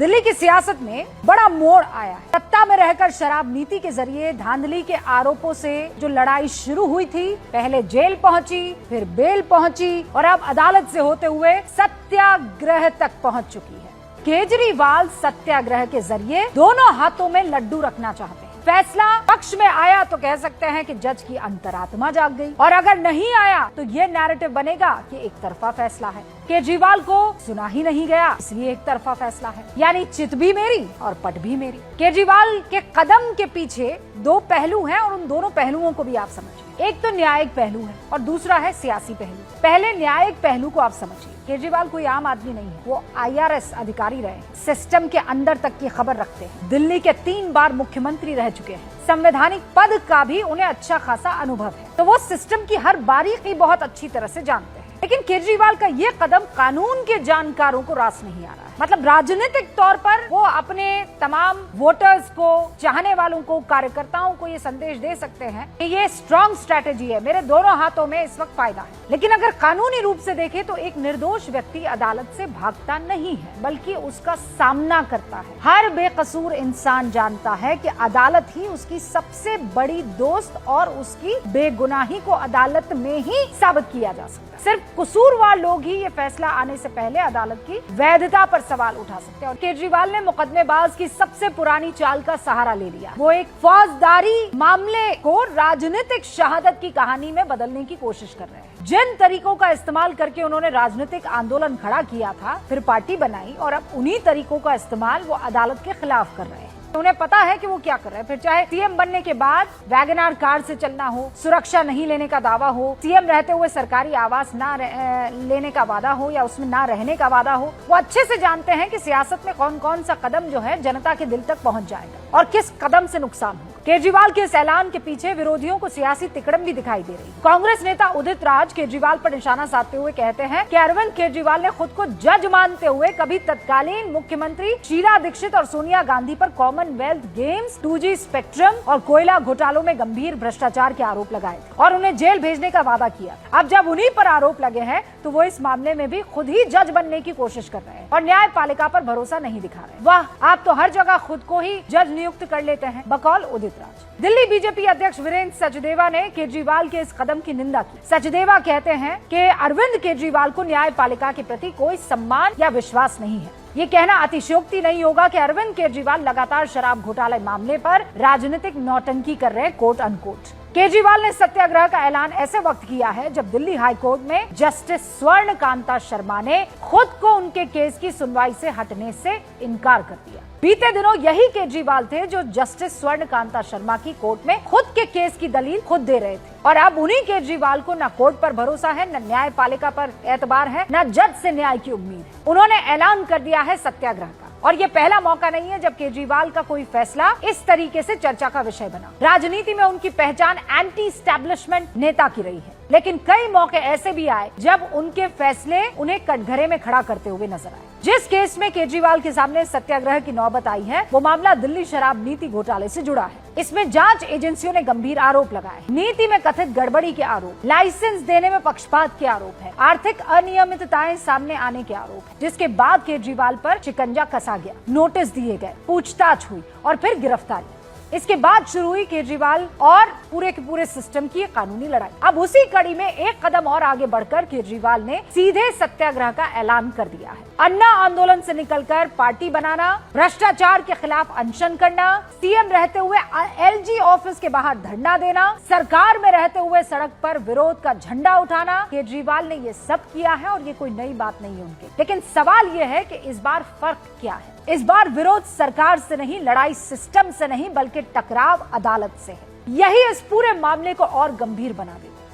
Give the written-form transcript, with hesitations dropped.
दिल्ली की सियासत में बड़ा मोड़ आया है। सत्ता में रहकर शराब नीति के जरिए धांधली के आरोपों से जो लड़ाई शुरू हुई थी, पहले जेल पहुंची, फिर बेल पहुंची और अब अदालत से होते हुए सत्याग्रह तक पहुंच चुकी है। केजरीवाल सत्याग्रह के जरिए दोनों हाथों में लड्डू रखना चाहते हैं। फैसला पक्ष में आया तो कह सकते हैं कि जज की अंतरात्मा जाग गई, और अगर नहीं आया तो ये नैरेटिव बनेगा कि एक तरफा फैसला है, केजरीवाल को सुना ही नहीं गया इसलिए एक तरफा फैसला है, यानी चित भी मेरी और पट भी मेरी। केजरीवाल के कदम के पीछे दो पहलू हैं और उन दोनों पहलुओं को भी आप समझिए। एक तो न्यायिक पहलू है और दूसरा है सियासी पहलू। पहले न्यायिक पहलू को आप समझिए। केजरीवाल कोई आम आदमी नहीं है, वो IRS अधिकारी रहे, सिस्टम के अंदर तक की खबर रखते हैं, दिल्ली के 3 बार मुख्यमंत्री रह चुके हैं, संवैधानिक पद का भी उन्हें अच्छा खासा अनुभव है, तो वो सिस्टम की हर बारीकी बहुत अच्छी तरह से जानते हैं। लेकिन केजरीवाल का ये कदम कानून के जानकारों को रास नहीं आ रहा है। मतलब राजनीतिक तौर पर वो अपने तमाम वोटर्स को, चाहने वालों को, कार्यकर्ताओं को ये संदेश दे सकते हैं कि ये स्ट्रॉन्ग स्ट्रैटेजी है, मेरे दोनों हाथों में इस वक्त फायदा है। लेकिन अगर कानूनी रूप से देखें तो एक निर्दोष व्यक्ति अदालत से भागता नहीं है, बल्कि उसका सामना करता है। हर बेकसूर इंसान जानता है कि अदालत ही उसकी सबसे बड़ी दोस्त और उसकी बेगुनाही को अदालत में ही साबित किया जा सकता है। सिर्फ कसूरवार लोग ही ये फैसला आने से पहले अदालत की वैधता पर सवाल उठा सकते हैं। और केजरीवाल ने मुकदमेबाज की सबसे पुरानी चाल का सहारा ले लिया। वो एक फौजदारी मामले को राजनीतिक शहादत की कहानी में बदलने की कोशिश कर रहे हैं। जिन तरीकों का इस्तेमाल करके उन्होंने राजनीतिक आंदोलन खड़ा किया था, फिर पार्टी बनाई, और अब उन्हीं तरीकों का इस्तेमाल वो अदालत के खिलाफ कर रहे हैं। उन्हें पता है कि वो क्या कर रहे हैं। फिर चाहे सीएम बनने के बाद वैगनआर कार से चलना हो, सुरक्षा नहीं लेने का दावा हो, सीएम रहते हुए सरकारी आवास ना लेने का वादा हो या उसमें ना रहने का वादा हो, वो अच्छे से जानते हैं कि सियासत में कौन कौन सा कदम जो है जनता के दिल तक पहुंच जाएगा और किस कदम से नुकसान होगा। केजरीवाल के इस ऐलान के पीछे विरोधियों को सियासी तिकड़म भी दिखाई दे रही है। कांग्रेस नेता उदित राज केजरीवाल पर निशाना साधते हुए कहते हैं कि अरविंद केजरीवाल ने खुद को जज मानते हुए कभी तत्कालीन मुख्यमंत्री शीला दीक्षित और सोनिया गांधी पर कॉमनवेल्थ गेम्स, 2G स्पेक्ट्रम और कोयला घोटालों में गंभीर भ्रष्टाचार के आरोप लगाए थे और उन्हें जेल भेजने का वादा किया। अब जब उन्हीं पर आरोप लगे हैं तो वो इस मामले में भी खुद ही जज बनने की कोशिश कर रहे हैं और न्यायपालिका पर भरोसा नहीं दिखा रहे। वाह, आप तो हर जगह खुद को ही जज नियुक्त कर लेते हैं, बकौल उदित राज। दिल्ली बीजेपी अध्यक्ष वीरेंद्र सचदेवा ने केजरीवाल के इस कदम की निंदा की। सचदेवा कहते हैं कि अरविंद केजरीवाल को न्यायपालिका के प्रति कोई सम्मान या विश्वास नहीं है। ये कहना अतिशयोक्ति नहीं होगा कि अरविंद केजरीवाल लगातार शराब घोटाले मामले पर राजनीतिक नौटंकी कर रहे, कोट अनकोट। केजरीवाल ने सत्याग्रह का ऐलान ऐसे वक्त किया है जब दिल्ली हाई कोर्ट में जस्टिस स्वर्ण कांता शर्मा ने खुद को उनके केस की सुनवाई से हटने से इनकार कर दिया। बीते दिनों यही केजरीवाल थे जो जस्टिस स्वर्ण कांता शर्मा की कोर्ट में खुद के केस की दलील खुद दे रहे थे, और अब उन्हीं केजरीवाल को न कोर्ट पर भरोसा है, न न्यायपालिका पर एतबार है, न जज से न्याय की उम्मीद है। उन्होंने ऐलान कर दिया है सत्याग्रह का, और ये पहला मौका नहीं है जब केजरीवाल का कोई फैसला इस तरीके से चर्चा का विषय बना। राजनीति में उनकी पहचान एंटी एस्टैब्लिशमेंट नेता की रही है, लेकिन कई मौके ऐसे भी आए जब उनके फैसले उन्हें कटघरे में खड़ा करते हुए नजर आए। जिस केस में केजरीवाल के सामने सत्याग्रह की नौबत आई है, वो मामला दिल्ली शराब नीति घोटाले से जुड़ा है। इसमें जांच एजेंसियों ने गंभीर आरोप लगाए। नीति में कथित गड़बड़ी के आरोप, लाइसेंस देने में पक्षपात के आरोप है, आर्थिक अनियमितताएं सामने आने के आरोप है, जिसके बाद केजरीवाल पर शिकंजा कसा गया, नोटिस दिए गए, पूछताछ हुई और फिर गिरफ्तारी। इसके बाद शुरू हुई केजरीवाल और पूरे के पूरे सिस्टम की कानूनी लड़ाई। अब उसी कड़ी में एक कदम और आगे बढ़कर केजरीवाल ने सीधे सत्याग्रह का ऐलान कर दिया है। अन्ना आंदोलन से निकलकर पार्टी बनाना, भ्रष्टाचार के खिलाफ अनशन करना, सीएम रहते हुए LG ऑफिस के बाहर धरना देना, सरकार में रहते हुए सड़क पर विरोध का झंडा उठाना, केजरीवाल ने ये सब किया है और ये कोई नई बात नहीं है उनके। लेकिन सवाल ये है कि इस बार फर्क क्या है। इस बार विरोध सरकार से नहीं, लड़ाई सिस्टम से नहीं, बल्कि टकराव अदालत से है। यही इस पूरे मामले को और गंभीर बना देगा।